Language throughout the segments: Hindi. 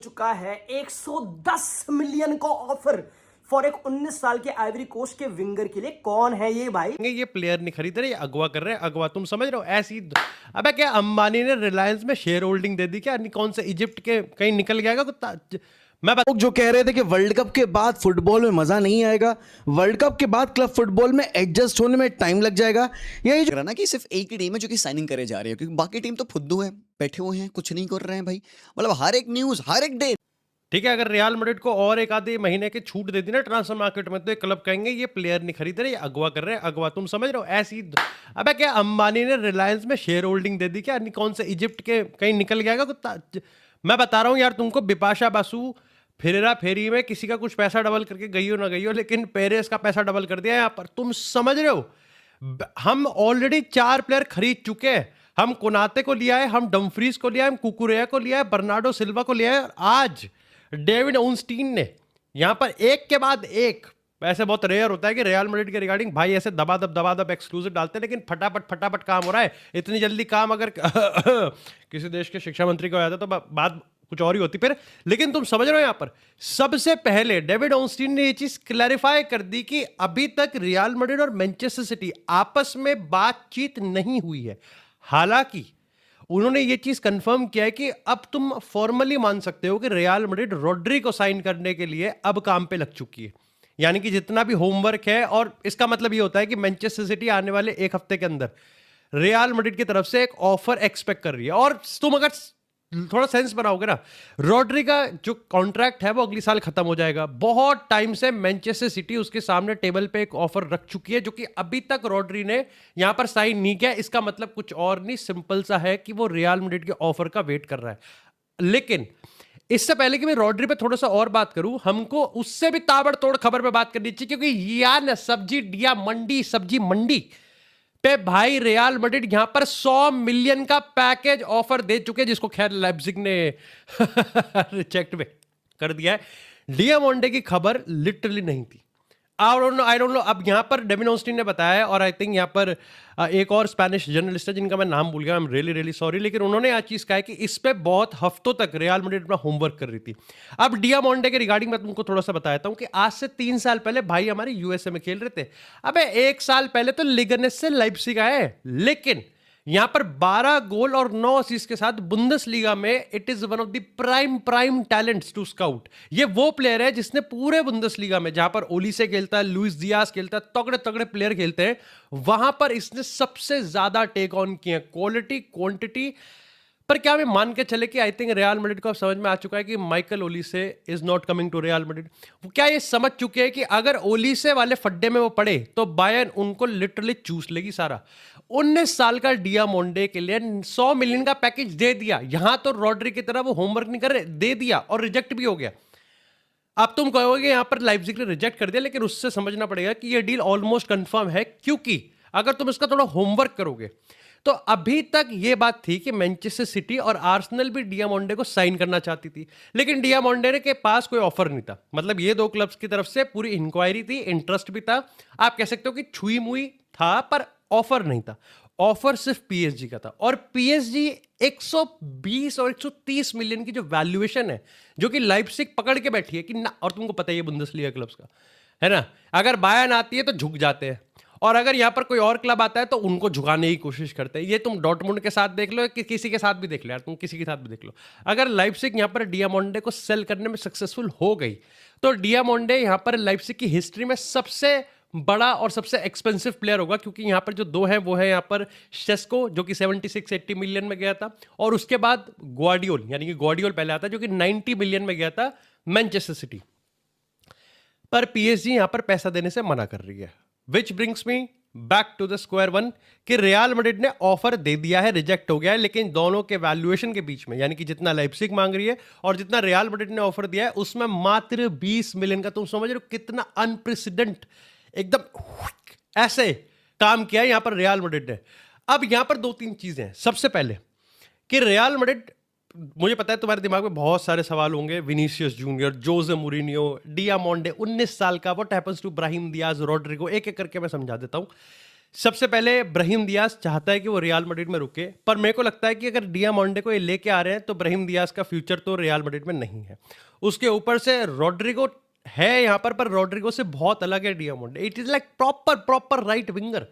चुका है 110 मिलियन का ऑफर फॉर एक 19 साल के आइवरी कोस्ट के विंगर के लिए। कौन है ये भाई? ये प्लेयर नहीं खरीद रहे, ये अगवा कर रहे हैं। अगवा तुम समझ रहे हो? ऐसी अबे क्या अंबानी ने रिलायंस में शेयर होल्डिंग दे दी क्या? कौन से इजिप्ट के कहीं निकल गया कुत्ता? लोग जो कह रहे थे कि वर्ल्ड कप के बाद फुटबॉल में मजा नहीं आएगा, वर्ल्ड कप के बाद क्लब फुटबॉल में एडजस्ट होने में टाइम लग जाएगा, यही जो ना कि सिर्फ एक ही टीम है जो कि साइनिंग करे जा रही है, क्योंकि बाकी टीम तो फुद्दू है, बैठे हुए हैं, कुछ नहीं कर रहे हैं भाई। मतलब हर एक न्यूज, हर एक डे। ठीक है, अगर रियल मैड्रिड को और एक आधे महीने की छूट दे दी ना ट्रांसफर मार्केट में, तो एक क्लब कहेंगे ये प्लेयर नहीं खरीद रहे, ये अगवा कर रहे हैं। अगवा तुम समझ रहे हो? ऐसी अबे क्या अंबानी ने रिलायंस में शेयर होल्डिंग दे दी क्या? कौन से इजिप्ट के कहीं निकल गया कुत्ता? मैं बता रहा हूँ यार तुमको, बिपाशा बासु फेरा फेरी में किसी का कुछ पैसा डबल करके गई हो ना गई हो, लेकिन पेरेस का पैसा डबल कर दिया यहाँ पर। तुम समझ रहे हो? हम ऑलरेडी 4 प्लेयर खरीद चुके हैं। हम कोनाते को लिया है, हम डम्फ्रीज को लिया है, हम कुकुरेया को लिया है, बर्नार्डो सिल्वा को लिया है, और आज डेविड ओनस्टीन ने यहां पर एक के बाद एक, ऐसे बहुत रेयर होता है कि रियल मैड्रिड के रिगार्डिंग भाई ऐसे दबा दब एक्सक्लूसिव डालते हैं, लेकिन फटाफट काम हो रहा है। इतनी जल्दी काम अगर किसी देश के शिक्षा मंत्री को आया था तो बात कुछ और ही होती फिर। लेकिन तुम समझ रहे हो, यहां पर सबसे पहले डेविड ओनस्टीन ने ये चीज क्लैरिफाई कर दी कि अभी तक रियल मैड्रिड और मैनचेस्टर सिटी आपस में बातचीत नहीं हुई है। हालांकि उन्होंने ये चीज कंफर्म किया है कि अब तुम फॉर्मली मान सकते हो कि रियल मैड्रिड रोड्री को साइन करने के लिए अब काम पे लग चुकी है। यानी कि जितना भी होमवर्क है, और इसका मतलब ये होता है कि मैनचेस्टर सिटी आने वाले एक हफ्ते के अंदर रियल मैड्रिड की तरफ से एक ऑफर एक्सपेक्ट कर रही है। और तुम अगर थोड़ा सेंस बनाओगे ना, रोड्री का जो कॉन्ट्रैक्ट है वो अगली साल खत्म हो जाएगा। बहुत टाइम से मैनचेस्टर सिटी उसके सामने टेबल पे एक ऑफर रख चुकी है, जो कि अभी तक रोड्री ने यहां पर साइन नहीं किया। इसका मतलब कुछ और नहीं, सिंपल सा है कि वो रियल मैड्रिड के ऑफर का वेट कर रहा है। लेकिन इससे पहले कि मैं रोड्री पे थोड़ा सा और बात करूं, हमको उससे भी ताबड़तोड़ खबर पे बात करनी चाहिए, क्योंकि यार सब्जी मंडी पे भाई रियल मैड्रिड यहां पर 100 मिलियन का पैकेज ऑफर दे चुके हैं, जिसको खैर लाइप्जिग ने रिजेक्ट में कर दिया है। डियामोंडे की खबर लिटरली नहीं थी। I don't know. अब यहां पर डेविड ओनस्टीन ने बताया, और आई थिंक यहां पर एक और स्पेनिश जर्नलिस्ट है जिनका मैं नाम भूल गया, आई एम रियली सॉरी, लेकिन उन्होंने आज चीज कहा है कि इस पे बहुत हफ्तों तक रियल मैड्रिड अपना होमवर्क कर रही थी। अब डियामोंडे के रिगार्डिंग मैं तुमको थोड़ा सा बताता हूं कि आज से 3 साल पहले भाई हमारे यूएसए में खेल रहे थे। अबे 1 साल पहले तो लिगनेस से लाइप्जिग आए, लेकिन यहां पर 12 गोल और 9 असिस्ट के साथ बुंदेसलीगा में it is one of the prime talents to scout. ये वो प्लेयर है जिसने पूरे बुंदेसलीगा में, जहां पर ओलिसे खेलता है, लुइस दियास खेलता है, तगड़े प्लेयर खेलते हैं, वहां पर इसने सबसे ज्यादा टेक ऑन किए, क्वालिटी क्वांटिटी। पर क्या हमें मान के चले कि आई थिंक रियल मैड्रिड को समझ में आ चुका है कि Michael Olise is not coming to Real Madrid. क्या ये समझ चुके हैं कि अगर ओलिसे वाले फड्डे में वो पड़े तो बायर्न उनको लिटरली चूस लेगी सारा। 19 साल का डियामोंडे के लिए 100 मिलियन का पैकेज दे दिया। यहां तो रोड्री की तरह वो होमवर्क नहीं कर रहे, दे दिया और रिजेक्ट भी हो गया। अब तुम कहोगे यहां पर लाइप्जिग ने रिजेक्ट कर दिया, लेकिन उससे समझना पड़ेगा कि ये डील ऑलमोस्ट कंफर्म है, क्योंकि अगर तुम इसका थोड़ा होमवर्क करोगे तो अभी तक ये बात थी कि मैनचेस्टर सिटी और आर्सेनल भी डियामोंडे को साइन करना चाहती थी, लेकिन डियामोंडे के पास कोई ऑफर नहीं था। मतलब ये 2 क्लब्स की तरफ से पूरी इंक्वायरी थी, इंटरेस्ट भी था, आप कह सकते हो कि छुई मुई था, पर ऑफर नहीं था। ऑफर सिर्फ पीएसजी का था, और पीएसजी 120 और 130 मिलियन की जो वैल्यूएशन है, जो कि लाइप्जिग पकड़ के बैठी है कि ना, और तुमको पता ही है बुंदेसलीगा क्लब्स का है ना, अगर बायर्न आती है तो झुक जाते हैं, और अगर यहां पर कोई और क्लब आता है तो उनको झुकाने की कोशिश करते हैं। ये तुम डॉर्टमुंड के साथ देख लो, कि किसी के साथ भी देख लो यार, तुम किसी के साथ भी देख लो। अगर लाइप्जिग यहां पर डियामोंडे को सेल करने में सक्सेसफुल हो गई तो डियामोंडे यहां पर लाइप्जिग की हिस्ट्री में सबसे बड़ा और सबसे एक्सपेंसिव प्लेयर होगा, क्योंकि यहां पर जो 2 हैं वो है यहां पर शेस्को, जो कि 76-80 मिलियन में गया था, और उसके बाद ग्वार्डियोल, यानी कि ग्वार्डियोल पहले आता है, जो कि 90 मिलियन में गया था मैनचेस्टर सिटी। पर पीएसजी यहां पर पैसा देने से मना कर रही है, which brings me back to the square one कि रियल मैड्रिड ने ऑफर दे दिया है, रिजेक्ट हो गया है, लेकिन दोनों के वैल्यूएशन के बीच में, यानी कि जितना लाइप्जिग मांग रही है और जितना रियल मैड्रिड ने ऑफर दिया है, उसमें मात्र 20 मिलियन का, तुम समझ रहे हो कितना अनप्रेसिडेंट, एकदम ऐसे काम किया है यहां पर रियल मैड्रिड ने। अब यहां पर 2-3 चीजें हैं। सबसे पहले कि रियल मैड्रिड, मुझे पता है तुम्हारे दिमाग में बहुत सारे सवाल होंगे, विनीसियस जूनियर, जोसे मूरिन्हो, डियामोंडे 19 साल का, what happens to Brahim Diaz, Rodrigo, एक एक करके मैं समझा देता हूं। सबसे पहले ब्राहिम दियाज चाहता है कि वो रियल मैड्रिड में रुके, पर मेरे को लगता है कि अगर डियामोंडे को ये लेके आ रहे हैं तो ब्राहिम दियाज का फ्यूचर तो रियल मैड्रिड में नहीं है। उसके ऊपर से रॉड्रिगो है यहाँ पर रॉड्रिगो से बहुत अलग है Diomande. It is like proper right winger.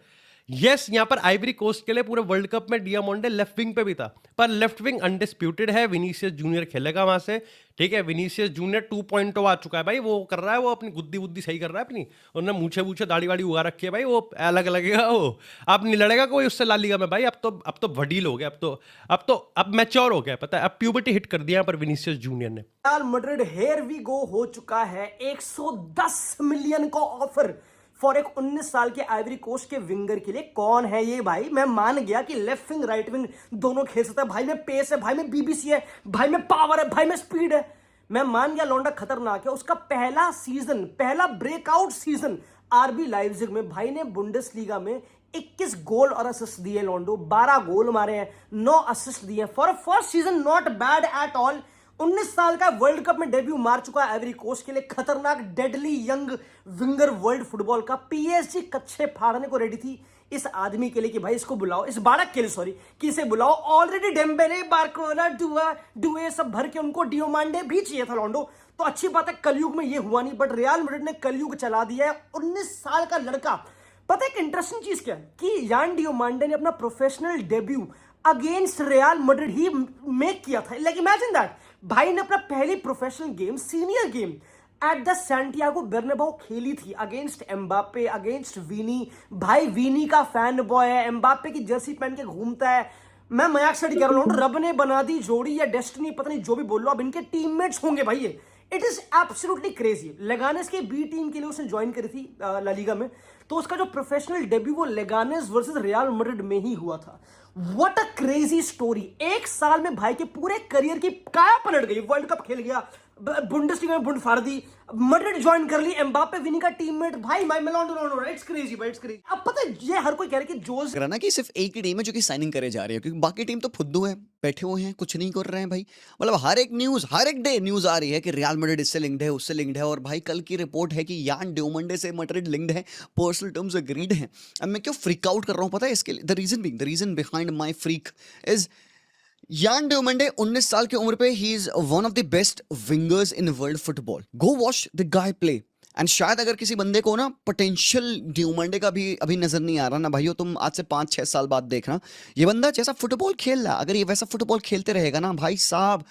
Yes, यहाँ पर आइवरी कोस्ट के लिए पूरे वर्ल्ड कप में डियामोंडे लेफ्ट विंग पे भी था, पर लेफ्ट विंग अनडिस्प्यूटेड है। विनीसियस जूनियर खेलेगा वहां से, ठीक है। विनीसियस जूनियर 2.0 आ चुका है भाई, वो कर रहा है, वो अपनी गुद्दी सही कर रहा है अपनी। उन्होंने मूछे दाढ़ी वाड़ी उगा रखी है भाई, वो अलग लगेगा वो। अब नहीं लड़ेगा कोई उससे ला लीगा में भाई। अब तो वडील हो गया, अब मैच्योर हो गया, पता है, अब प्यूबर्टी हिट कर दिया यहाँ पर विनीसियस जूनियर ने। Real Madrid here we go हो चुका है 110 मिलियन का ऑफर फॉर एक 19 साल के आइवरी कोस्ट के विंगर के लिए। कौन है ये भाई? मैं मान गया कि लेफ्ट विंग राइट विंग दोनों खेल सकता है भाई, में पेस है भाई, में बीबीसी है भाई, में पावर है भाई, में स्पीड है। मैं मान गया लौंडा खतरनाक है। उसका पहला सीजन, पहला ब्रेकआउट सीजन आरबी लाइप्जिग में भाई ने बुंडेसलीगा में 21 गोल और असिस्ट दिए। लॉन्डो 12 गोल मारे हैं, 9 असिस्ट दिए। For first season not bad at all. 19 साल का वर्ल्ड कप में डेब्यू मार चुका है आइवरी कोस्ट के लिए। खतरनाक deadly young winger world football का। पीएसजी कच्चे फाड़ने को रेडी थी इस आदमी के लिए कि भाई इसको बुलाओ, इस बालक के लिए सॉरी, कि इसे बुलाओ। ऑलरेडी डेम्बेले, बारकोला, डुए सब भर के उनको डियोमांडे भी चाहिए था लॉन्डो। तो अच्छी बात है, कलयुग में ये हुआ नहीं, बट रियल मैड्रिड ने कलयुग चला दिया है। 19 साल का लड़का। पता है एक इंटरेस्टिंग चीज क्या है कि यान डियोमांडे ने अपना professional debut against Real Madrid ही मेक किया था। लाइक इमेजिन दैट, भाई ने अपना पहली professional game, senior game at the Santiago Bernabeu खेली थी अगेंस्ट एम्बापे, अगेंस्ट वीनी। भाई वीनी का फैन बॉय है, एम्बापे की जर्सी पहन के घूमता है। मैं मजाक से कह रहा हूं, रब ने बना दी जोड़ी या डेस्टिनी, पता नहीं जो भी बोल लो, अब इनके टीममेट्स होंगे भाई ये। It is absolutely crazy. Leganes के बी टीम के लिए उसने ज्वाइन करी थी ला लीगा में, तो उसका जो प्रोफेशनल डेब्यू वो लेगानेस वर्सेस रियल मैड्रिड में ही हुआ था। What a crazy story. एक साल में भाई के पूरे करियर की काया पलट गई। वर्ल्ड कप खेल गया, बुंडेसलीगा में बुंड फाड़ दी, मैड्रिड ज्वाइन कर ली, एम्बापे विनी का टीममेट भाई, माय मेलोन, इट्स क्रेजी भाई, इट्स क्रेजी। अब पता है ये हर कोई कह रहा है कि जोस ना कि सिर्फ एक ही टीम है जो कि साइनिंग करे जा रही है, क्योंकि बाकी टीम तो फुद्दू है, बैठे हुए हैं, कुछ नहीं कर रहे हैं भाई। मतलब हर एक न्यूज, हर एक डे न्यूज आ रही है कि रियल मैड्रिड इससे लिंक्ड है, उससे लिंक्ड है। और भाई कल की रिपोर्ट है कि यान डियोमांडे से मैड्रिड लिंक्ड है, पर्सनल टर्म्स एग्रीड है। अब मैं क्यों फ्रीक आउट कर रहा हूं पता है इसके लिए? The reason behind my freak is Yan Diomande 19 साल की उम्र पे ही is one of the best wingers in world football. Go watch the guy play. And शायद अगर किसी बंदे को ना पोटेंशियल डियोमांडे का भी अभी नजर नहीं आ रहा ना भाइयों, तुम आज से 5-6 साल बाद देखना, ये बंदा जैसा फुटबॉल खेल रहा है, अगर ये वैसा फुटबॉल खेलते रहेगा ना भाई साहब,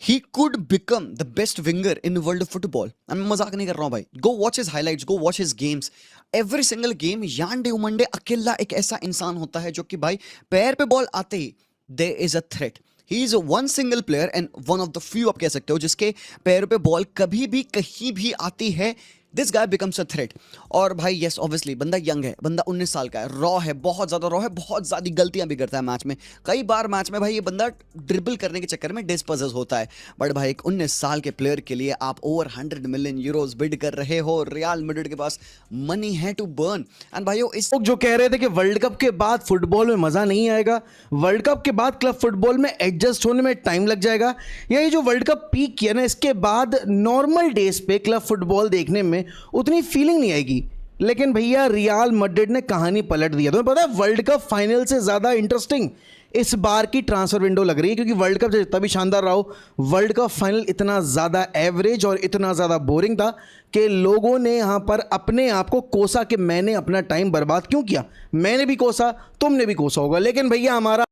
he could become the best winger in world football. मैं मजाक नहीं कर रहा हूँ भाई। Go watch his highlights, go watch his games. Every single game, यान डियोमांडे अकेला एक ऐसा इंसान होता है जो कि भाई पैर पे बॉल आते ही there is a threat. He is one single player and one of the few आप कह सकते हो जिसके पैर पे बॉल कभी भी कहीं भी आती है, this guy becomes a threat. और भाई यस ऑब्वियसली बंदा यंग है, बंदा 19 साल का है, रॉ है, बहुत ज़्यादा रॉ है, बहुत ज़्यादा गलतियां भी करता है मैच में। कई बार मैच में भाई ये बंदा ड्रिबल करने के चक्कर में डिस्पोजेस होता है। बट भाई एक 19 साल के प्लेयर के लिए आप ओवर 100 मिलियन यूरोज बिड कर रहे हो। रियल मैड्रिड के पास मनी है टू बर्न। एंड भाइयों इस लोग जो कह रहे थे कि वर्ल्ड कप के बाद फुटबॉल में मजा नहीं आएगा, वर्ल्ड कप के बाद क्लब फुटबॉल में एडजस्ट होने में टाइम लग जाएगा, या ये जो वर्ल्ड कप पीक किया ना, इसके बाद नॉर्मल डेज पे क्लब फुटबॉल देखने में उतनी फीलिंग नहीं आएगी। लेकिन भैया रियल मैड्रिड ने कहानी पलट दिया। तुम्हें पता है वर्ल्ड कप फाइनल से ज़्यादा इंटरेस्टिंग इस बार की ट्रांसफर विंडो लग रही है, क्योंकि वर्ल्ड कप जितना भी शानदार रहा हो, वर्ल्ड कप फाइनल इतना ज़्यादा एवरेज और इतना ज़्यादा बोरिंग था कि लोगों ने यहाँ पर अपने आप को कोसा कि मैंने अपना टाइम बर्बाद क्यों किया। मैंने भी कोसा, तुमने भी कोसा होगा, लेकिन भैया हमारा